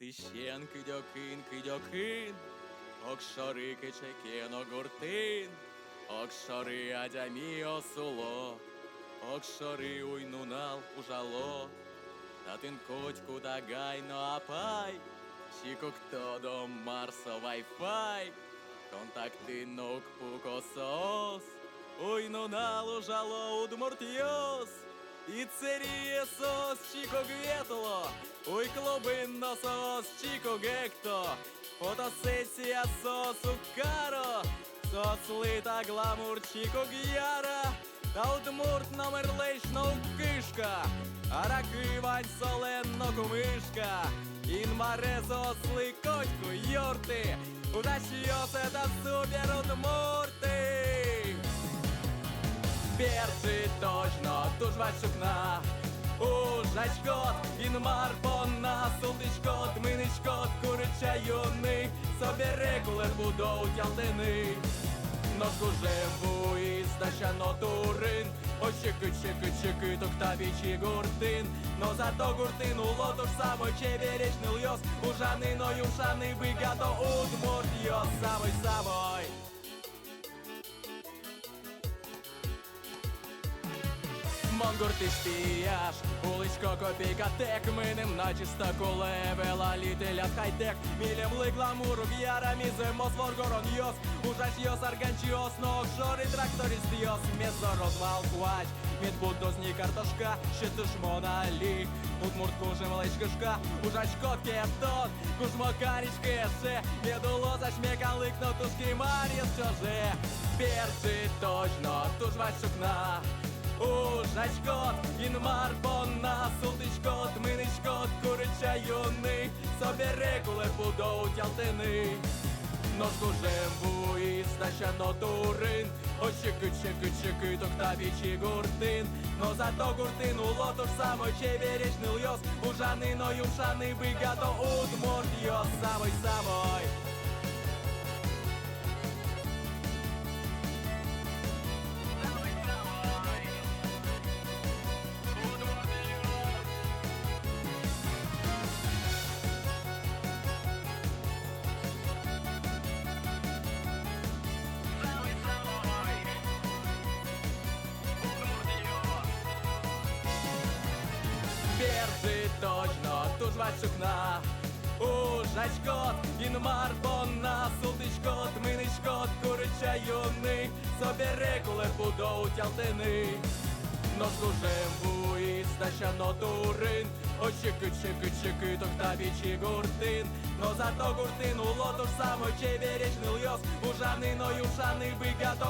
Тищен кидьокин, кидьокин, окшорики чекіно гуртин, окшори адямі осуло, окшори уйнунал ужало, та тин котьку дагайно апай, чікок тодо Марсо вайфай, контакти ног пукосос, уйнунал ужало удмуртьос, і церіє сос чіко гветло, уй клубин носос чіко гекто, фотосесія сосу каро, сос лита гламур чіко г'яра, та удмурт номер лечно кишка, а раки вань соленно кумишка, інмарезо сликотьку йорти, удачіосе та супер удмурти. Перший точно туж вачукна, ужачкот, інмар пона, султичкот, миничкот, курича юний, собі регулер будов тялтини. Ножку жембу і стащано турин, о чики, ток табічі гуртин, но зато гуртину лотош самой чеберечний льос, ужаниною шани вигадо удмурт йос, самой. Монгур ти шпіяш, уличко копійка тек, минем начисто кулевела, літелят хай-тек, мілем ли гламуру г'яра, міземо своргорон йос, ужаш йос, арганчіос, но окшори тракторист йос, мезо розвал квач, мід будозні картошка, ще ти шмоналі, удмурт кужем личкишка, ужаш котки тот, кужмо карічки ще, мідуло зашмекан ликно тушки мар'єс чоже, перший точно, туж вачукна. Ужачкот, інмар пона, султичкот, миничкот, курича юний, собі регулер будов тялтини. Ножку жембу і стащано турин, о чики, ток табічі гуртин, но зато гуртину лотош самой чеберечний льос, ужаниною шани вигадо удмурт йос, самой. Перший точно туж вачукна, ужачкот, інмар пона, султичкот, миничкот, курича юний, собі регулер будов тялтини. Ножку жембу і стащано турин, о чики, ток табічі гуртин, но зато гуртину лотош самой чеберечний льос, ужаниною шани вигадо